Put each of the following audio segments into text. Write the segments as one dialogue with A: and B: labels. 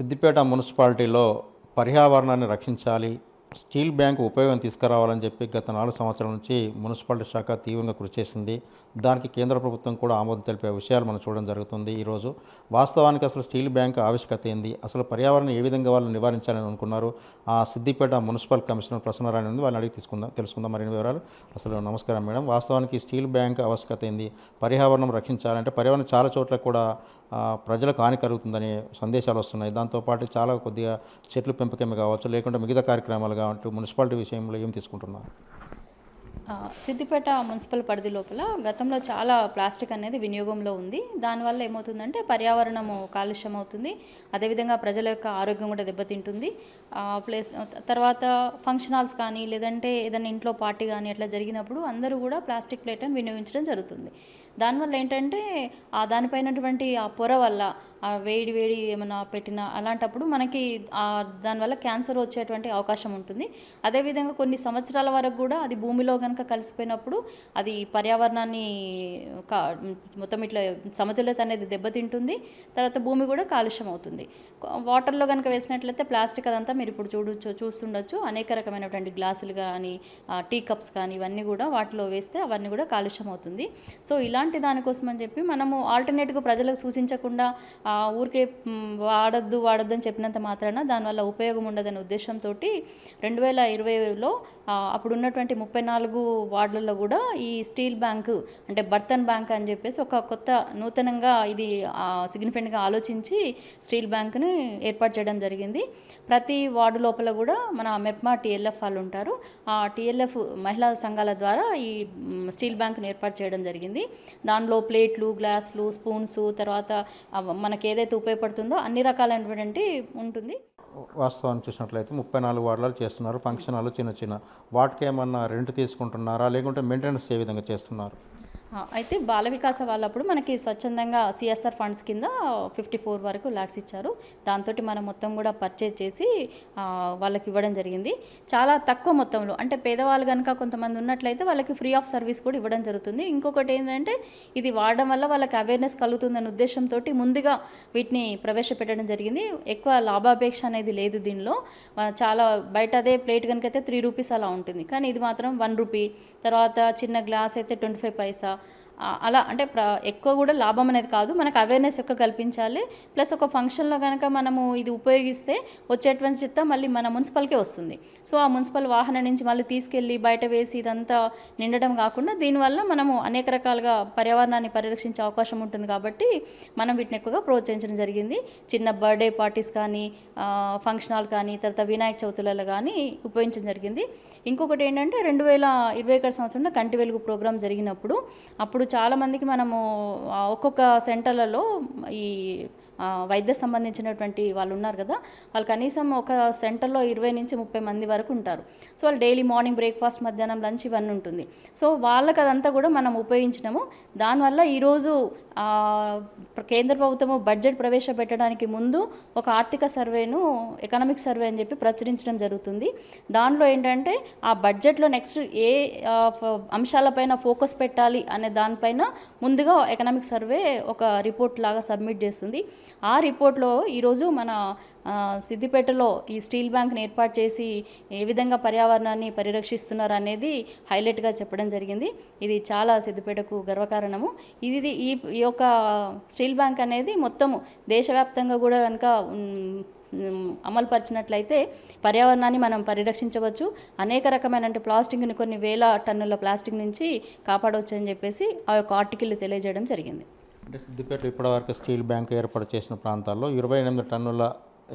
A: సిద్దిపేట మున్సిపాలిటీలో పర్యావరణాన్ని రక్షించాలి, స్టీల్ బ్యాంకు ఉపయోగం తీసుకురావాలని చెప్పి గత 4 సంవత్సరాల నుంచి మున్సిపాలిటీ శాఖ తీవ్రంగా కృషి చేసింది. దానికి కేంద్ర ప్రభుత్వం కూడా ఆమోదం తెలిపే విషయాలు మనం చూడడం జరుగుతుంది. ఈరోజు వాస్తవానికి అసలు స్టీల్ బ్యాంకు ఆవశ్యకత ఏంది, అసలు పర్యావరణం ఏ విధంగా వాళ్ళు నివారించాలని అనుకున్నారు, ఆ సిద్దిపేట మున్సిపల్ కమిషనర్ ప్రసన్నరాణి ఉంది, వాళ్ళని అడిగి తెలుసుకుందాం మరిన్ని వివరాలు. అసలు నమస్కారం మేడం, వాస్తవానికి స్టీల్ బ్యాంక్ ఆవశ్యకత ఏంది, పర్యావరణం రక్షించాలంటే పర్యావరణం చాలా చోట్ల కూడా ప్రజలకు హాని కలుగుతుందనే సందేశాలు వస్తున్నాయి. దాంతోపాటు చాలా కొద్దిగా చెట్లు పెంపకమే కావచ్చు, లేకుంటే మిగతా కార్యక్రమాలు కావచ్చు, మున్సిపాలిటీ విషయంలో ఏం తీసుకుంటున్నారు?
B: సిద్దిపేట మున్సిపల్ పరిధి లోపల గతంలో చాలా ప్లాస్టిక్ అనేది వినియోగంలో ఉంది. దానివల్ల ఏమవుతుందంటే పర్యావరణము కాలుష్యం అవుతుంది, అదేవిధంగా ప్రజల యొక్క ఆరోగ్యం కూడా దెబ్బతింటుంది. ప్లస్ తర్వాత ఫంక్షన్ హాల్స్ కానీ లేదంటే ఏదైనా ఇంట్లో పార్టీ కానీ అట్లా జరిగినప్పుడు అందరూ కూడా ప్లాస్టిక్ ప్లేట్లను వినియోగించడం జరుగుతుంది. దానివల్ల ఏంటంటే దానిపైనటువంటి ఆ పొర వల్ల వేడి ఏమైనా పెట్టినా అలాంటప్పుడు మనకి దానివల్ల క్యాన్సర్ వచ్చేటువంటి అవకాశం ఉంటుంది. అదేవిధంగా కొన్ని సంవత్సరాల వరకు కూడా అది భూమిలో కనుక కలిసిపోయినప్పుడు అది పర్యావరణాన్ని మొత్తం ఇట్లా సమతుల్యత అనేది దెబ్బతింటుంది. తర్వాత భూమి కూడా కాలుష్యం అవుతుంది. వాటర్లో కనుక వేసినట్లయితే ప్లాస్టిక్ అదంతా మీరు ఇప్పుడు చూస్తుండొచ్చు, అనేక రకమైనటువంటి గ్లాసులు కానీ టీ కప్స్ కానీ ఇవన్నీ కూడా వాటిలో వేస్తే అవన్నీ కూడా కాలుష్యం అవుతుంది. సో ఇలాంటి దానికోసం అని చెప్పి మనము ఆల్టర్నేట్గా ప్రజలకు సూచించకుండా ఊరికే వాడద్దు అని చెప్పినంత మాత్రాన దానివల్ల ఉపయోగం ఉండదనే ఉద్దేశంతో 2020లో అప్పుడు ఉన్నటువంటి 34 వార్డులలో కూడా ఈ స్టీల్ బ్యాంకు అంటే బర్తన్ బ్యాంక్ అని చెప్పేసి ఒక కొత్త నూతనంగా ఇది సిగ్నిఫికెంట్గా ఆలోచించి స్టీల్ బ్యాంకుని ఏర్పాటు చేయడం జరిగింది. ప్రతి వార్డు లోపల కూడా మన మెప్మా టీఎల్ఎఫ్ వాళ్ళు ఉంటారు. ఆ టీఎల్ఎఫ్ మహిళా సంఘాల ద్వారా ఈ స్టీల్ బ్యాంకుని ఏర్పాటు చేయడం జరిగింది. దానిలో ప్లేట్లు, గ్లాసులు, స్పూన్స్, తర్వాత మనకి ఏదైతే ఉపయోగపడుతుందో అన్ని రకాలైనటువంటి ఉంటుంది.
A: వాస్తవాన్ని చూసినట్లయితే 34 వార్డులు చేస్తున్నారు. ఫంక్షన్ హాల్ చిన్న వాటికి ఏమన్నా రెంట్ తీసుకుంటున్నారా, లేకుంటే మెయింటెనెన్స్ ఏ విధంగా చేస్తున్నారు?
B: అయితే బాల వికాస వాళ్ళప్పుడు మనకి స్వచ్ఛందంగా సిఎస్ఆర్ ఫండ్స్ కింద 54 వరకు లాక్స్ ఇచ్చారు. దాంతో మనం మొత్తం కూడా పర్చేజ్ చేసి వాళ్ళకి ఇవ్వడం జరిగింది. చాలా తక్కువ మొత్తంలో, అంటే పేదవాళ్ళు కనుక కొంతమంది ఉన్నట్లయితే వాళ్ళకి ఫ్రీ ఆఫ్ సర్వీస్ కూడా ఇవ్వడం జరుగుతుంది. ఇంకొకటి ఏంటంటే ఇది వాడడం వల్ల వాళ్ళకి అవేర్నెస్ కలుగుతుందనే ఉద్దేశంతో ముందుగా వీటిని ప్రవేశపెట్టడం జరిగింది. ఎక్కువ లాభాపేక్ష అనేది లేదు దీనిలో. చాలా బయట అదే ప్లేట్ కనుక అయితే 3 రూపీస్ అలా ఉంటుంది, కానీ ఇది మాత్రం 1 రూపీ. తర్వాత చిన్న గ్లాస్ అయితే 25 పైసా అలా. అంటే ఎక్కువ కూడా లాభం అనేది కాదు, మనకు అవేర్నెస్ ఎక్కువ కల్పించాలి. ప్లస్ ఒక ఫంక్షన్లో కనుక మనము ఇది ఉపయోగిస్తే వచ్చేటువంటి చిత్త మళ్ళీ మన మున్సిపల్కే వస్తుంది. సో ఆ మున్సిపల్ వాహనం నుంచి మళ్ళీ తీసుకెళ్ళి బయట వేసి ఇదంతా నిండడం కాకుండా దీనివల్ల మనము అనేక రకాలుగా పర్యావరణాన్ని పరిరక్షించే అవకాశం ఉంటుంది. కాబట్టి మనం వీటిని ఎక్కువగా ప్రోత్సహించడం జరిగింది. చిన్న బర్త్డే పార్టీస్ కానీ, ఫంక్షన్ హాల్ కానీ, తర్వాత వినాయక చవితులలో కానీ ఉపయోగించడం జరిగింది. ఇంకొకటి ఏంటంటే 2021 సంవత్సరంలో కంటి వెలుగు ప్రోగ్రాం జరిగినప్పుడు అప్పుడు చాలామందికి మనము ఒక్కొక్క సెంటర్లలో ఈ వైద్య సంబంధించినటువంటి వాళ్ళు ఉన్నారు కదా, వాళ్ళు కనీసం ఒక సెంటర్లో 20 నుంచి 30 మంది వరకు ఉంటారు. సో వాళ్ళు డైలీ మార్నింగ్ బ్రేక్ఫాస్ట్, మధ్యాహ్నం లంచ్ ఇవన్నీ ఉంటుంది. సో వాళ్ళకి అదంతా కూడా మనం ఉపయోగించినాము. దానివల్ల ఈరోజు కేంద్ర ప్రభుత్వము బడ్జెట్ ప్రవేశపెట్టడానికి ముందు ఒక ఆర్థిక సర్వేను, ఎకనామిక్ సర్వే అని చెప్పి ప్రచురించడం జరుగుతుంది. దానిలో ఏంటంటే ఆ బడ్జెట్లో నెక్స్ట్ ఏ అంశాలపైన ఫోకస్ పెట్టాలి అనే దానిపైన ముందుగా ఎకనామిక్ సర్వే ఒక రిపోర్ట్ లాగా సబ్మిట్ చేస్తుంది. ఆ రిపోర్ట్లో ఈరోజు మన సిద్దిపేటలో ఈ స్టీల్ బ్యాంక్ని ఏర్పాటు చేసి ఏ విధంగా పర్యావరణాన్ని పరిరక్షిస్తున్నారు అనేది హైలైట్గా చెప్పడం జరిగింది. ఇది చాలా సిద్దిపేటకు గర్వకారణము. ఈ యొక్క స్టీల్ బ్యాంక్ అనేది మొత్తము దేశవ్యాప్తంగా కూడా కనుక అమలుపరిచినట్లయితే పర్యావరణాన్ని మనం పరిరక్షించవచ్చు. అనేక రకమైన ప్లాస్టిక్ని, కొన్ని వేల టన్నుల ప్లాస్టిక్ నుంచి కాపాడవచ్చు అని చెప్పేసి ఆ యొక్క ఆర్టికల్ తెలియజేయడం జరిగింది.
A: అంటే సిద్దిపేటలో ఇప్పటివరకు స్టీల్ బ్యాంక్ ఏర్పాటు చేసిన ప్రాంతాల్లో 28 టన్నుల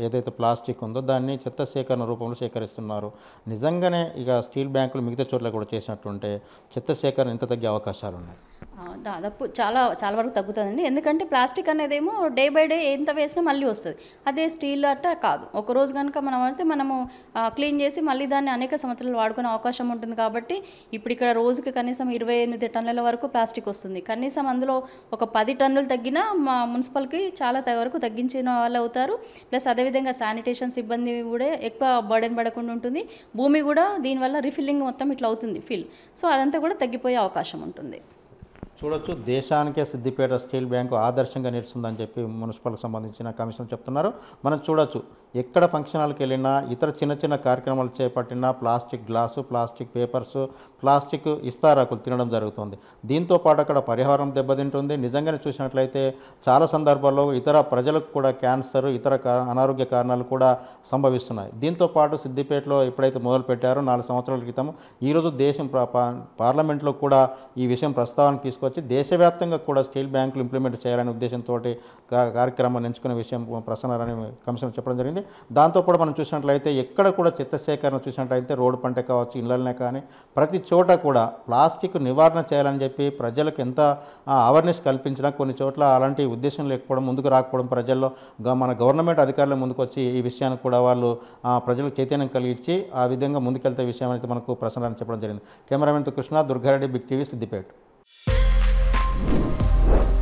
A: ఏదైతే ప్లాస్టిక్ ఉందో దాన్ని చెత్త సేకరణ రూపంలో సేకరిస్తున్నారు. నిజంగానే ఇక స్టీల్ బ్యాంకులు మిగతా చోట్ల కూడా చేసినట్టుంటే చెత్త సేకరణ ఎంత తగ్గే అవకాశాలు ఉన్నాయి?
B: దాదాపు చాలా వరకు తగ్గుతుందండి. ఎందుకంటే ప్లాస్టిక్ అనేదేమో డే బై డే ఎంత వేసినా మళ్ళీ వస్తుంది. అదే స్టీల్ అట్ట కాదు, ఒకరోజు కనుక మనము క్లీన్ చేసి మళ్ళీ దాన్ని అనేక సంవత్సరాలు వాడుకునే అవకాశం ఉంటుంది. కాబట్టి ఇప్పుడు ఇక్కడ రోజుకి కనీసం 28 టన్నుల వరకు ప్లాస్టిక్ వస్తుంది. కనీసం అందులో ఒక 10 టన్నులు తగ్గినా మా మున్సిపల్కి చాలా వరకు తగ్గించిన వాళ్ళు అవుతారు. ప్లస్ అదేవిధంగా శానిటేషన్ సిబ్బంది కూడా ఎక్కువ బర్డెన్ పడకుండా ఉంటుంది. భూమి కూడా దీనివల్ల రిఫిల్లింగ్ మొత్తం ఇట్లా అవుతుంది ఫిల్. సో అదంతా కూడా తగ్గిపోయే అవకాశం ఉంటుంది.
A: చూడొచ్చు, దేశానికే సిద్దిపేట స్టీల్ బ్యాంకు ఆదర్శంగా నిలుస్తుందని చెప్పి మున్సిపల్కి సంబంధించిన కమిషన్ చెప్తున్నారు. మనం చూడొచ్చు, ఎక్కడ ఫంక్షన్ హాల్కి వెళ్ళినా, ఇతర చిన్న చిన్న కార్యక్రమాలు చేపట్టినా plastic glass, plastic papers, plastic ఇస్తారాకులు తినడం జరుగుతుంది. దీంతో పాటు అక్కడ పర్యావరణం దెబ్బతింటుంది. నిజంగానే చూసినట్లయితే చాలా సందర్భాల్లో ఇతర ప్రజలకు కూడా క్యాన్సర్, ఇతర అనారోగ్య కారణాలు కూడా సంభవిస్తున్నాయి. దీంతో పాటు సిద్దిపేటలో ఎప్పుడైతే మొదలుపెట్టారో 4 సంవత్సరాల క్రితం, ఈరోజు దేశం పార్లమెంట్లో కూడా ఈ విషయం ప్రస్తావనకు తీసుకొచ్చి దేశవ్యాప్తంగా కూడా స్టీల్ బ్యాంకులు ఇంప్లిమెంట్ చేయాలనే ఉద్దేశంతో కార్యక్రమాన్ని ఎంచుకునే విషయం ప్రసన్నారని కమిషన్ చెప్పడం జరిగింది. దాంతోపాటు మనం చూసినట్లయితే ఎక్కడ కూడా చెత్త సేకరణ చూసినట్లయితే రోడ్డు పంటే కావచ్చు, ఇళ్లనే కానీ ప్రతి చోట కూడా ప్లాస్టిక్ నివారణ చేయాలని చెప్పి ప్రజలకు ఎంత అవేర్నెస్ కల్పించినా కొన్ని చోట్ల అలాంటి ఉద్దేశం లేకపోవడం, ముందుకు రాకపోవడం, ప్రజల్లో మన గవర్నమెంట్ అధికారులు ముందుకు వచ్చి ఈ విషయాన్ని కూడా వాళ్ళు ప్రజలకు చైతన్యం కలిగించి ఆ విధంగా ముందుకెళ్తే విషయం అయితే మనకు ప్రసన్నారని చెప్పడం జరిగింది. Cameraman Krishna, Durga Reddy, big TV, Siddipet.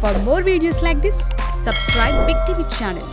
C: For more videos like this, subscribe Big TV channel.